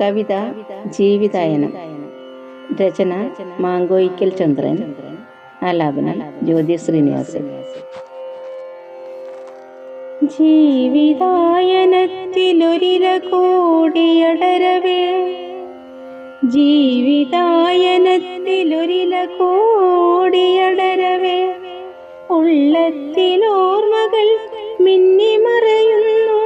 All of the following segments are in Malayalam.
കവിത ജീവിതായനം. രചന മാങ്കോയിക്കൽ ചന്ദ്രൻ. ആലാപനം ജ്യോതി ശ്രീനിവാസൻ. ജീവിതായനത്തിലൊരില കൂടിയടരവേ, ജീവിതായനത്തിലൊരില കൂടിയടരവേ, ഉള്ളത്തിലോർമ്മകൾ മിന്നിമറയുന്നു.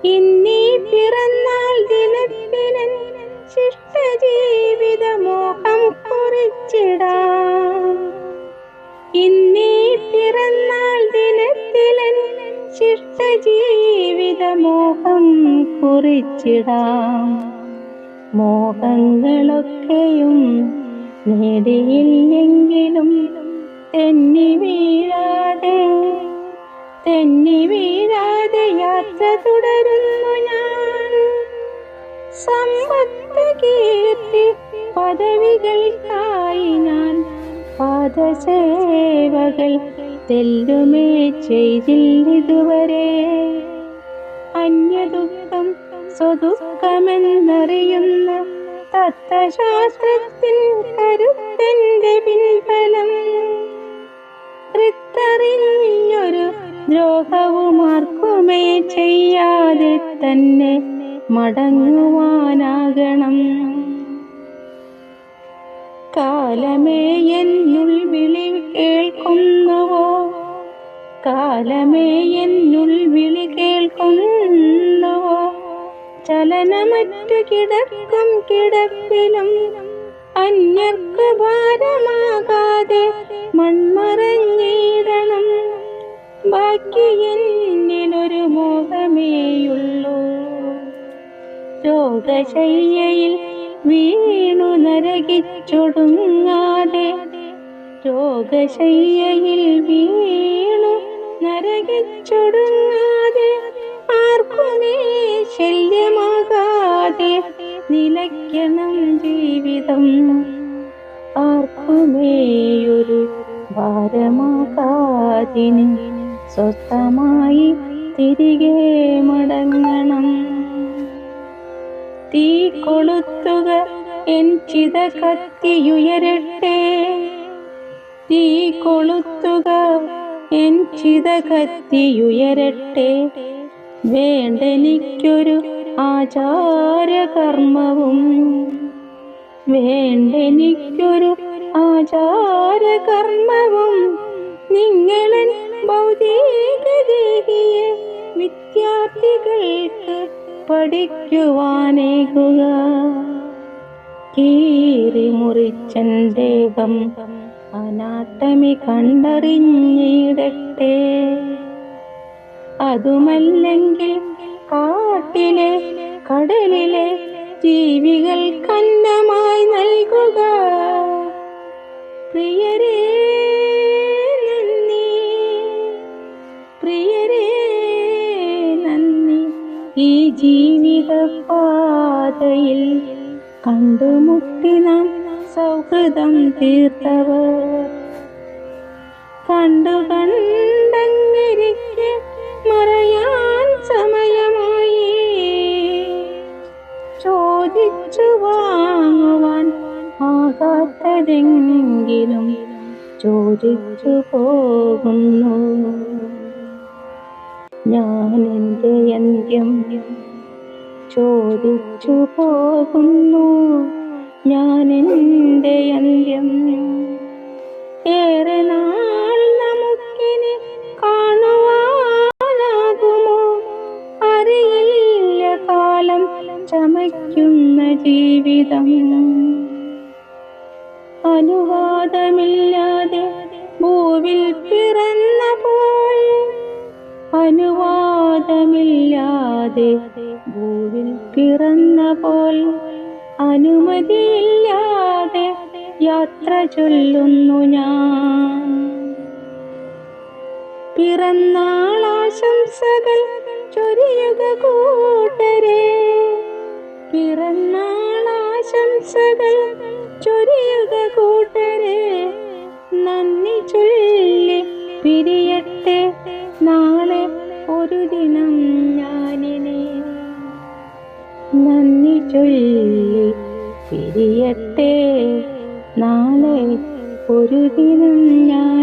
ഇന്നീ പിറന്നാൾ ദിനത്തിനൻ ശിഷ്ടജീവിതമോഹം കുറിച്ചിടാം. ഇന്നീ പിറന്നാൾ ദിനത്തിലൻ ശിഷ്ടജീവിതമോഹം കുറിച്ചിടാം. മോഹങ്ങളൊക്കെയും നേടിയില്ലെങ്കിലും തെന്നി വീഴാതെ യാത്ര തുടരുന്നു ഞാൻ. സമ്പത്ത് കീർത്തി പദവികൾക്കായി ഞാൻ പാദസേവകൾ തെല്ലുമേ ചെയ്തില്ലിതുവരെ. അന്യദുഃഖം സ്വദുഃഖമെന്നറിയുന്ന തത്വശാസ്ത്രത്തിൻ കരുത്തന്റെ പിൻബലം ൃത്തറിഞ്ഞൊരു ദ്രോഹവുമാർക്കുമേ ചെയ്യാതെ തന്നെ മടങ്ങുവാനാകണം. കാലമേ എന്നുൾ വിളി കേൾക്കുന്നുവോ, കാലമേ എന്നുൾ വിളി കേൾക്കുന്നുവോ, ചലനമറ്റു കിടക്കും കിടപ്പിലും അന്യർക്കു ഭാരമാകാതെ മൺമറഞ്ഞിടണം. ബാക്കി എന്നിലൊരു മോഹമേയുള്ളൂ, രോഗശയ്യയിൽ വീണു നരകിച്ചൊടുങ്ങാതെ, രോഗശയ്യയിൽ വീണു നരകിച്ചൊടുങ്ങാതെ, ആർക്കുമേ ശല്യമാകാതെ നിലയ്ക്കണം ജീവിതം. ആർക്കുമേയൊരു ഭാരമാകാതിന് സ്വസ്ഥമായി തിരികെ മടങ്ങണം. തീ കൊളുത്തുക എൻ ചിത കത്തിയുയരട്ടെ, തീ കൊളുത്തുക എൻ ചിത കത്തിയുയരട്ടെ. വേണ്ടെനിക്കൊരു ആചാരകർമ്മവും, വേണ്ടെനിക്കൊരു ആചാരകർമ്മവും. നിങ്ങളൻ ഭൗതികദേഹിയെ വിദ്യാർത്ഥികൾക്ക് പഠിക്കുവാനേകുക. കീറി മുറിച്ചൻ ദേഹം അനാട്ടമി കണ്ടറിഞ്ഞിടട്ടെ. അതുമല്ലെങ്കിൽ കാട്ടിലെ കടലിലെ ജീവികൾ കന്നമായി നൽകുക. പ്രിയരേ നന്ദി, പ്രിയരേ നന്ദി. ഈ ജീവിത പാതയിൽ കണ്ടുമുട്ടി നാം സൗഹൃദം തീർത്തവർ, കണ്ടങ്ങിരിക്കെ മറയാൻ സമയമായി. ചോദിച്ചു വാങ്ങുവാൻ ആകാത്തതെങ്കിലും ചോദിച്ചു പോകുന്നു ഞാൻ എൻ്റെ അന്ത്യം. ചോദിച്ചു പോകുന്നു ഞാൻ എൻ്റെ അന്ത്യം. ഏറെ നാൾ നമുക്കിനി കാണുവാനാകുമോ അറിയില്ല. കാലം ചമയ്ക്കുന്ന ജീവിതം അനുവാദമില്ലാതെ ഭൂവിൽ പിറന്നപ്പോൾ, അനുവാദമില്ലാതെ ഭൂവിൽ പിറന്നപ്പോൾ, അനുമതിയില്ലാതെ യാത്ര ചൊല്ലുന്നു ഞാൻ. പിറന്നാളാശംസകൾ ചൊരിയുക കൂട്ടരെ, പിറന്നാളാശംസകൾ ചൊരിയുക കൂട്ടരെ. നന്ദി ചൊല്ലി പിരിയട്ടെ നാളെ ഒരു ദിനം ഞാനിനി. നന്ദി ചൊല്ലി പിരിയട്ടെ. നാളെ ഒരു ദിനം ഞാൻ